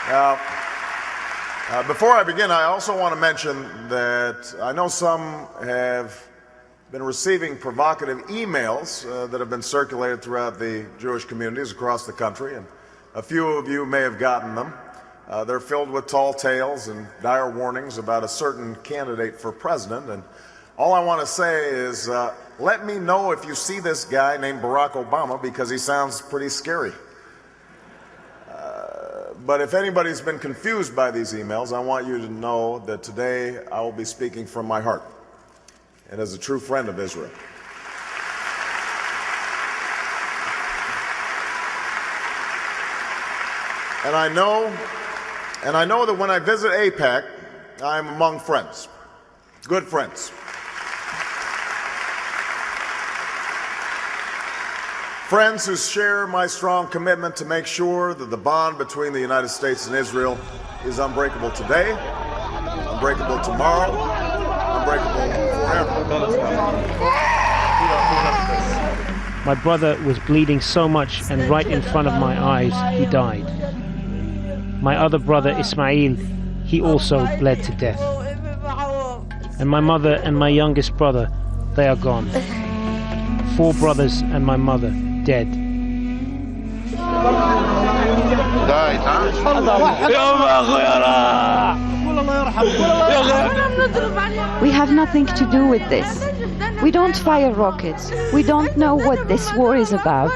Now, before I begin, I also want to mention that I know some have been receiving provocative emails that have been circulated throughout the Jewish communities across the country, and a few of you may have gotten them. They're filled with tall tales and dire warnings about a certain candidate for president, and all I want to say is let me know if you see this guy named Barack Obama, because he sounds pretty scary. But if anybody's been confused by these emails, I want you to know that today I will be speaking from my heart and as a true friend of Israel. And I know that when I visit AIPAC, I'm among friends, good friends. Friends who share my strong commitment to make sure that the bond between the United States and Israel is unbreakable today, unbreakable tomorrow, unbreakable forever. My brother was bleeding so much, and right in front of my eyes, he died. My other brother, Ismail, he also bled to death. And my mother and my youngest brother, they are gone. 4 brothers and my mother, dead. We have nothing to do with this. We don't fire rockets. We don't know what this war is about.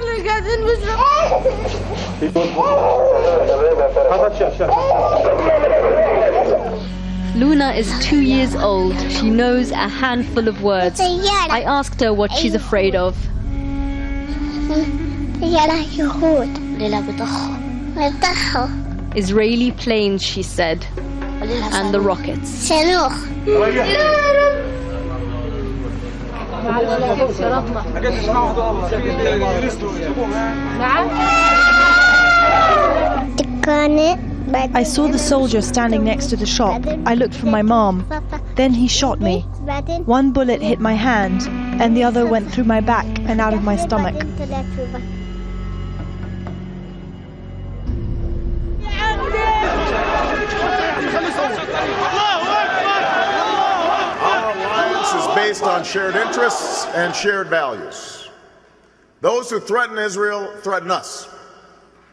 Luna is 2 years old. She knows a handful of words. I asked her what she's afraid of. Israeli planes, she said, and the rockets. I saw the soldier standing next to the shop. I looked for my mom. Then he shot me. 1 bullet hit my hand, and the other went through my back and out of my stomach. Our alliance is based on shared interests and shared values. Those who threaten Israel threaten us.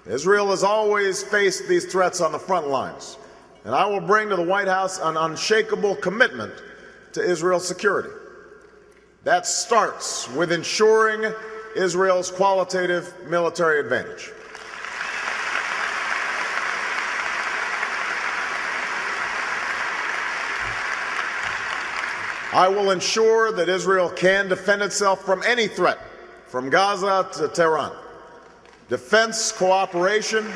Israel has always faced these threats on the front lines, and I will bring to the White House an unshakable commitment to Israel's security. That starts with ensuring Israel's qualitative military advantage. I will ensure that Israel can defend itself from any threat, from Gaza to Tehran. Defense cooperation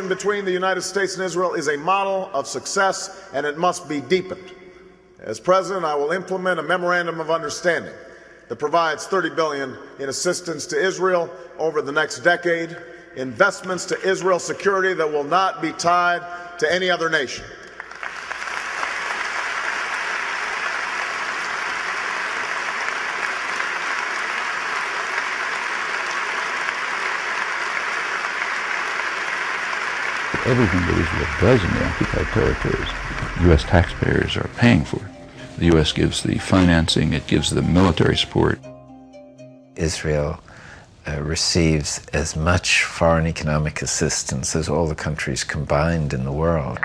between the United States and Israel is a model of success, and it must be deepened. As President, I will implement a memorandum of understanding that provides $30 billion in assistance to Israel over the next decade, investments to Israel's security that will not be tied to any other nation. Everything that Israel does in the occupied territories, U.S. taxpayers are paying for. The U.S. gives the financing, it gives the military support. Israel receives as much foreign economic assistance as all the countries combined in the world.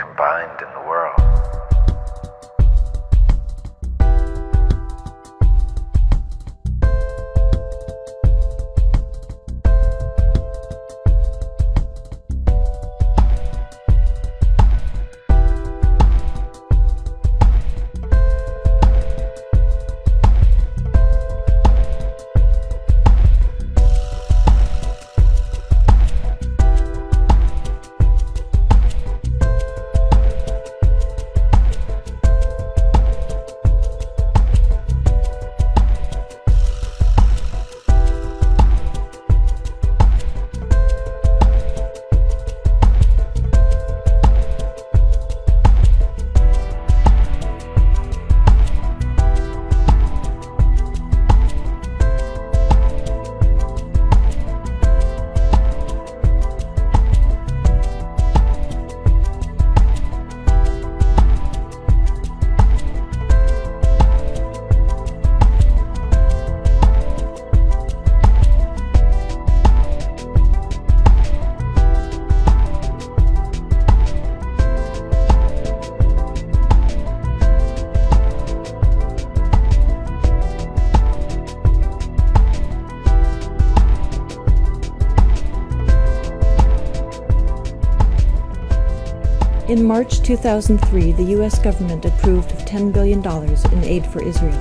In March 2003, the U.S. government approved of $10 billion in aid for Israel.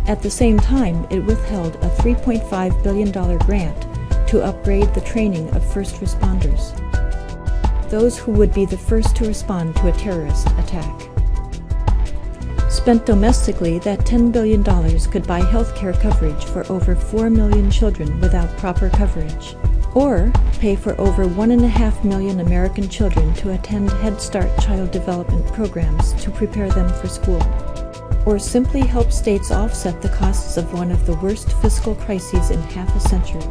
At the same time, it withheld a $3.5 billion grant to upgrade the training of first responders, those who would be the first to respond to a terrorist attack. Spent domestically, that $10 billion could buy health care coverage for over 4 million children without proper coverage, or pay for over 1.5 million American children to attend Head Start child development programs to prepare them for school, or simply help states offset the costs of one of the worst fiscal crises in half a century.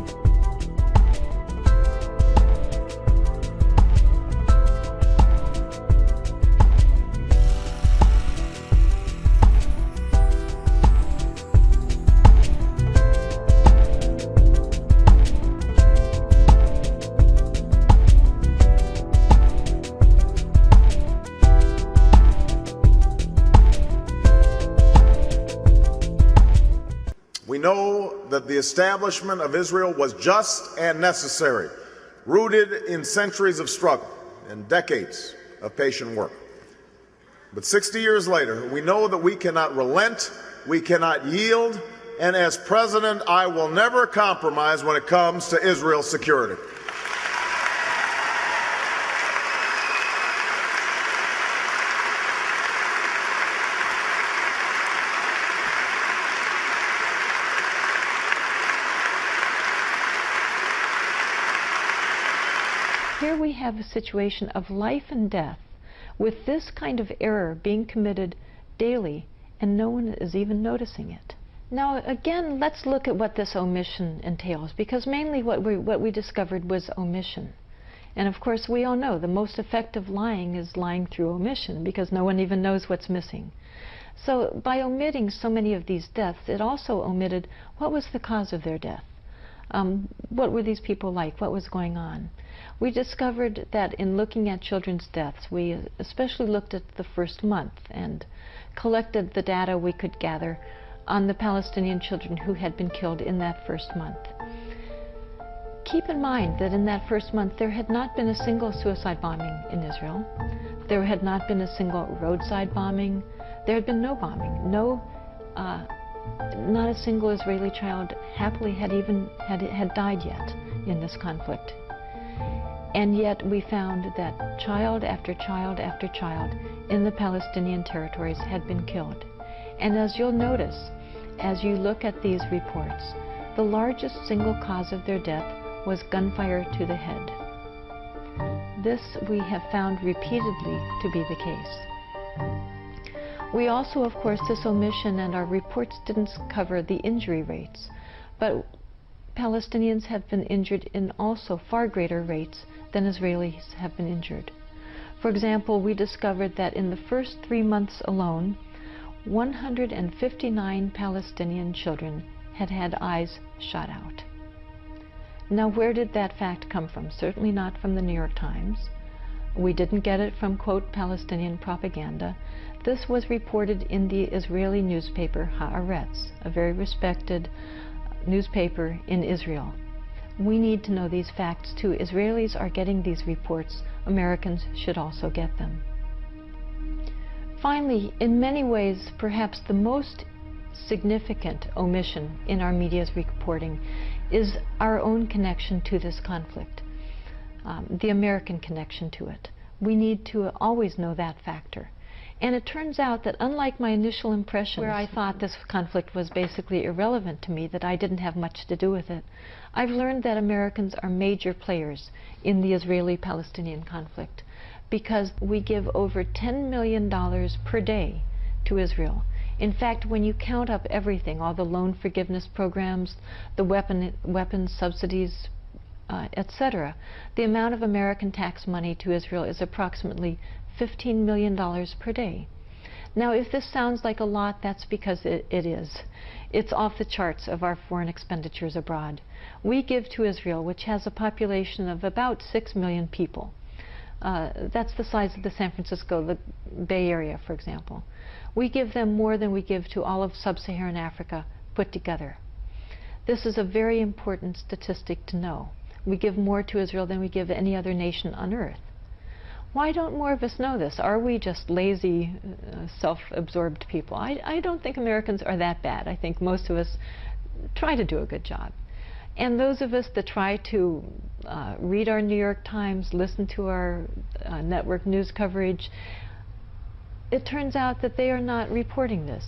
We know that the establishment of Israel was just and necessary, rooted in centuries of struggle and decades of patient work. But 60 years later, we know that we cannot relent, we cannot yield, and as president, I will never compromise when it comes to Israel's security. Here we have a situation of life and death, with this kind of error being committed daily, and no one is even noticing it. Now again, let's look at what this omission entails, because mainly what we discovered was omission. And of course we all know the most effective lying is lying through omission, because no one even knows what's missing. So by omitting so many of these deaths, it also omitted what was the cause of their death. What were these people like? What was going on? We discovered that in looking at children's deaths, we especially looked at the first month and collected the data we could gather on the Palestinian children who had been killed in that first month. Keep in mind that in that first month there had not been a single suicide bombing in Israel. There had not been a single roadside bombing. There had been no bombing. Not a single Israeli child happily had died yet in this conflict. And yet we found that child after child after child in the Palestinian territories had been killed. And as you'll notice, as you look at these reports, the largest single cause of their death was gunfire to the head. This we have found repeatedly to be the case. We also, of course, this omission and our reports didn't cover the injury rates, but Palestinians have been injured in also far greater rates than Israelis have been injured. For example, we discovered that in the first 3 months alone, 159 Palestinian children had had eyes shot out. Now, where did that fact come from? Certainly not from the New York Times. We didn't get it from, quote, Palestinian propaganda. This was reported in the Israeli newspaper Haaretz, a very respected newspaper in Israel. We need to know these facts too. Israelis are getting these reports. Americans should also get them. Finally, in many ways, perhaps the most significant omission in our media's reporting is our own connection to this conflict, the American connection to it. We need to always know that factor. And it turns out that unlike my initial impressions, where I thought this conflict was basically irrelevant to me, that I didn't have much to do with it, I've learned that Americans are major players in the Israeli-Palestinian conflict because we give over $10 million per day to Israel. In fact, when you count up everything, all the loan forgiveness programs, the weapons subsidies, etc., the amount of American tax money to Israel is approximately $15 million per day. Now, if this sounds like a lot, that's because it is. It's off the charts of our foreign expenditures abroad. We give to Israel, which has a population of about 6 million people. That's the size of the San Francisco, the Bay Area, for example. We give them more than we give to all of sub-Saharan Africa put together. This is a very important statistic to know. We give more to Israel than we give any other nation on earth. Why don't more of us know this? Are we just lazy, self-absorbed people? I don't think Americans are that bad. I think most of us try to do a good job. And those of us that try to read our New York Times, listen to our network news coverage, it turns out that they are not reporting this.